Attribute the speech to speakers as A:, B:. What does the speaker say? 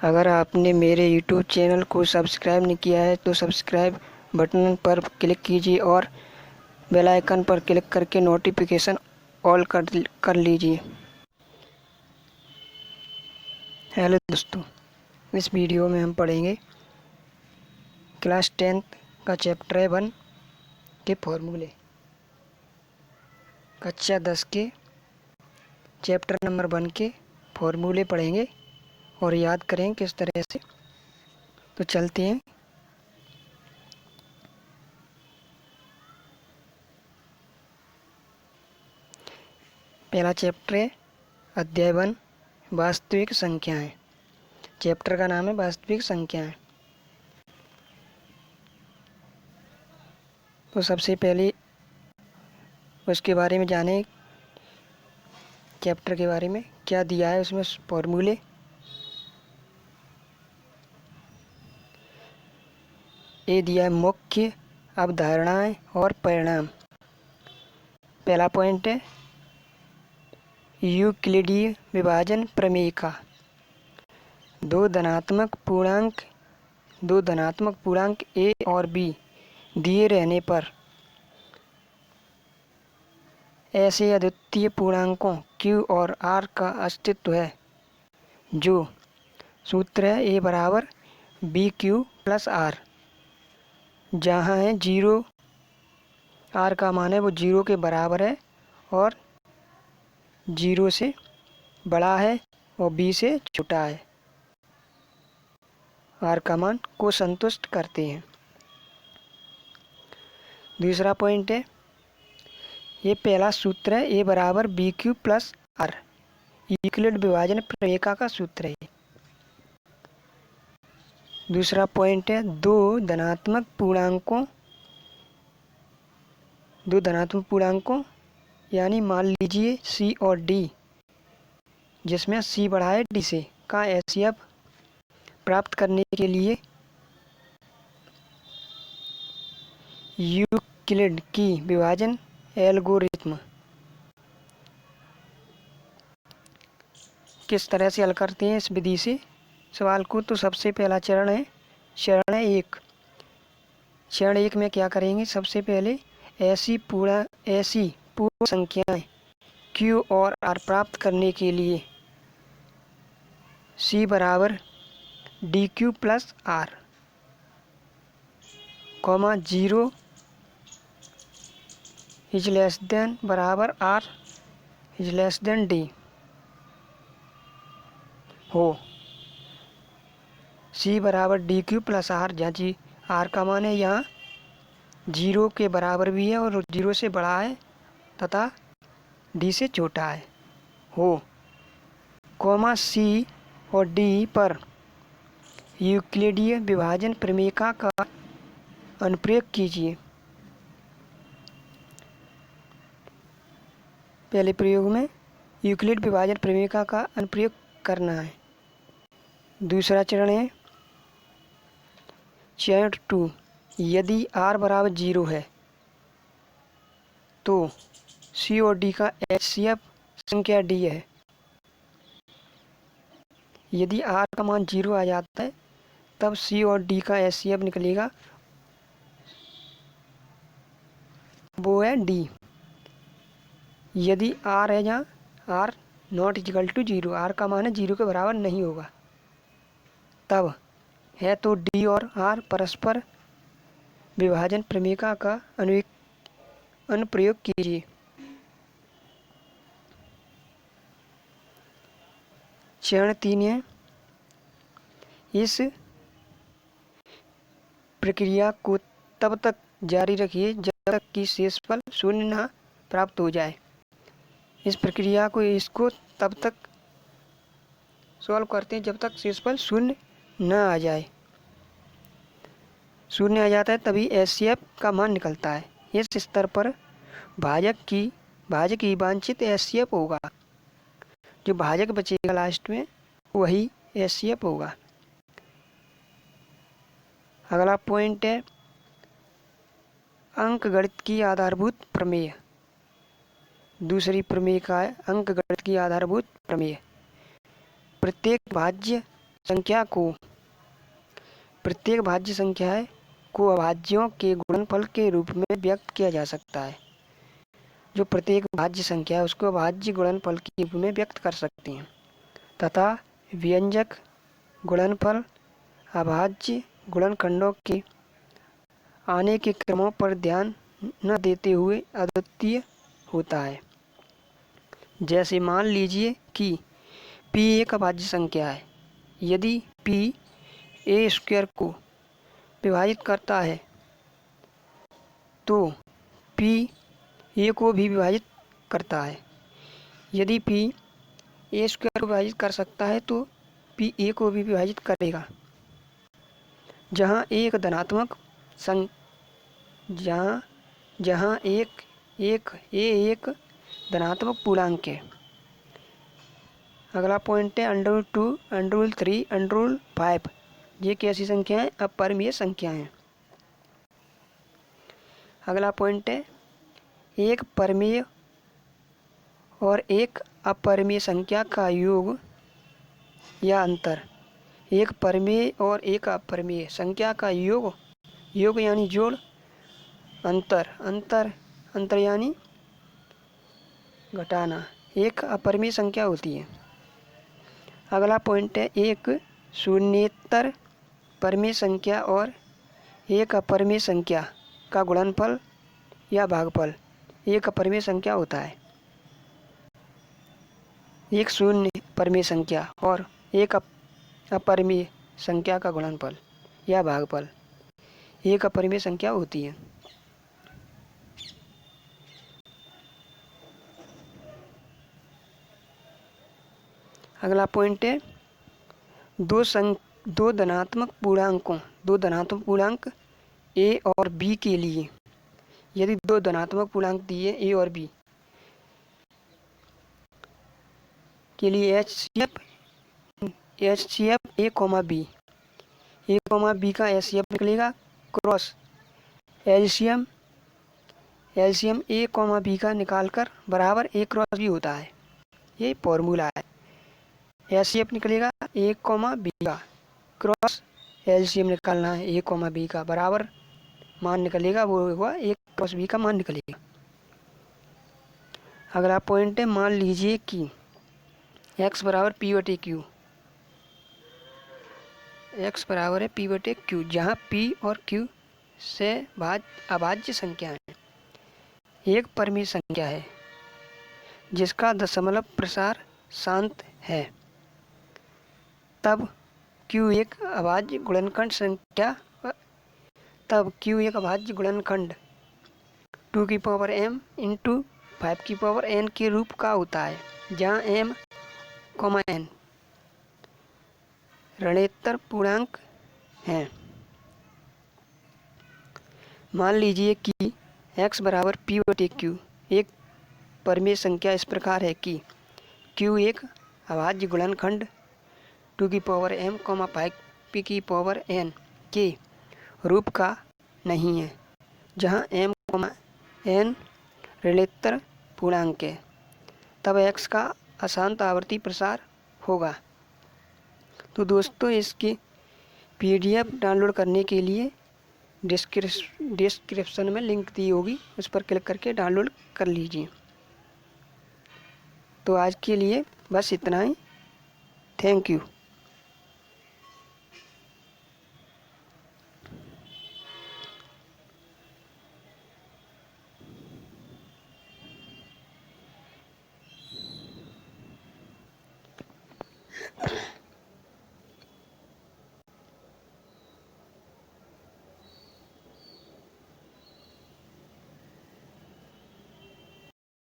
A: अगर आपने मेरे YouTube चैनल को सब्सक्राइब नहीं किया है तो सब्सक्राइब बटन पर क्लिक कीजिए और बेल आइकन पर क्लिक करके नोटिफिकेशन ऑल कर लीजिए। हेलो दोस्तों, इस वीडियो में हम पढ़ेंगे क्लास 10th का चैप्टर 1 के फॉर्मूले। कक्षा 10 के चैप्टर नंबर 1 के फॉर्मूले पढ़ेंगे और याद करें किस तरह से। तो चलते हैं। पहला चैप्टर है अध्याय 1 वास्तविक संख्याएं। चैप्टर का नाम है वास्तविक संख्याएं। तो सबसे पहले उसके बारे में जाने, चैप्टर के बारे में क्या दिया है उसमें फॉर्मूले। ये दिया है मुख्य अवधारणाएं और परिणाम। पहला पॉइंट है यूक्लिडीय विभाजन प्रमेय का। दो धनात्मक पूर्णांक a और b दिए रहने पर ऐसे अद्वितीय पूर्णांकों q और r का अस्तित्व है, जो सूत्र है a बराबर bq प्लस r, जहाँ है 0, r का मान है वो 0 के बराबर है और 0 से बड़ा है और b से छोटा है। r का मान को संतुष्ट करते हैं। दूसरा पॉइंट है, ये पहला सूत्र है a बराबर bq प्लस r, यूक्लिड विभाजन प्रमेय का सूत्र है। दूसरा पॉइंट है दो धनात्मक पूर्णांकों यानी मान लीजिए c और d, जिसमें c बड़ा है d से, का एचसीएफ प्राप्त करने के लिए यूक्लिड की विभाजन एल्गोरिथ्म किस तरह से हल करते हैं इस विधि से सवाल को। तो सबसे पहला चरण है चरण 1। चरण 1 में क्या करेंगे, सबसे पहले ऐसी पूर्ण संख्याएं q और r प्राप्त करने के लिए c बराबर dq plus r, 0 is less than बराबर r is less than d हो। c बराबर dq प्लस r, जहाँ जी r का मान है यहाँ 0 के बराबर भी है और 0 से बड़ा है तथा d से छोटा है हो, c और d पर यूक्लिडीय विभाजन प्रमेय का अनुप्रयोग कीजिए। पहले प्रयोग में यूक्लिड विभाजन प्रमेय का अनुप्रयोग करना है। दूसरा चरण है चरण 2। यदि r बराबर 0 है तो c और d का एचसीएफ संख्या d है। यदि r का मान 0 आ जाता है तब c और d का एचसीएफ निकलेगा, वो है d। यदि r है जहाँ r not equal to 0, r का मान है 0 के बराबर नहीं होगा, तब है तो d और r परस्पर विभाजन प्रमेय का अनुप्रयोग कीजिए। चरण 3 है इस प्रक्रिया को तब तक जारी रखिए जब तक कि शेषफल शून्य न प्राप्त हो जाए। इस प्रक्रिया को तब तक सॉल्व करते हैं जब तक शेषफल शून्य न आ जाए। शून्य आ जाता है तभी एचसीएफ का मान निकलता है। इस स्तर पर भाजक की वांछित एचसीएफ होगा। जो भाजक बचेगा लास्ट में वही एचसीएफ होगा। अगला पॉइंट है अंकगणित की आधारभूत प्रमेय। दूसरी प्रमेय का है अंकगणित की आधारभूत प्रमेय। प्रत्येक भाज्य संख्या को प्रत्येक भाज्य संख्या को अभाज्यों के गुणनफल के रूप में व्यक्त किया जा सकता है। जो प्रत्येक भाज्य संख्या है उसको अभाज्य गुणनफल के रूप में व्यक्त कर सकते हैं तथा व्यंजक गुणनफल अभाज्य गुणनखंडों के आने के क्रमों पर ध्यान न देते हुए अद्वितीय होता है। जैसे मान लीजिए कि p एक अभाज्य संख्या है। यदि p a स्क्वायर को विभाजित करता है तो p a को भी विभाजित करता है। यदि p a स्क्वायर को विभाजित कर सकता है तो p a को भी विभाजित करेगा। जहाँ a एक धनात्मक जहाँ एक धनात्मक पूर्णांक है। अगला पॉइंट है √2, √3, √5। ये कैसी संख्या है? अपरिमेय संख्या है। अगला पॉइंट है एक परिमेय और एक अपरिमेय संख्या का योग या अंतर। एक परिमेय और एक अपरिमेय संख्या का योग यानी जोड़, अंतर यानी घटाना एक अपरिमेय संख्या होती है। अगला पॉइंट है एक शून्येतर परिमेय संख्या और एक अपरिमेय संख्या का गुणनफल या भागफल एक अपरिमेय संख्या होता है। एक शून्य परिमेय संख्या और एक अपरिमेय संख्या का गुणनफल या भागफल एक अपरिमेय संख्या होती है। अगला पॉइंट है दो धनात्मक पूर्णांक a और b के लिए। यदि दो धनात्मक पूर्णांक दिए a और b के लिए HCF a, b का HCF निकलेगा क्रॉस एलसीएम a, b का निकालकर बराबर a क्रॉस b होता है। ये फॉर्मूला है। HCF निकलेगा a, b का क्रॉस एलसीएम निकालना है a, b का बराबर मान निकलेगा, वो होगा a क्रॉस b का मान निकलेगा। अगला पॉइंट है मान लीजिए कि x बराबर p/q, x बराबर है p/q, जहाँ p और q से अभाज्य संख्या है। एक परिमेय संख्या है जिसका दशमलव प्रसार शांत है। तब q एक अभाज्य गुणनखंड 2m × 5n के रूप का होता है, जहाँ m, n ऋणेतर पूर्णांक हैं। मान लीजिए कि x बराबर p/q एक परिमेय संख्या इस प्रकार है कि q एक अभाज्य गुणनखंड 2m, 5n के रूप का नहीं है, जहाँ m, n ऋणेतर पूर्णांक है। तब x का अशांत आवर्ती प्रसार होगा। तो दोस्तों इसकी PDF डाउनलोड करने के लिए डिस्क्रिप्शन में लिंक दी होगी, उस पर क्लिक करके डाउनलोड कर लीजिए। तो आज के लिए बस इतना ही। Thank you.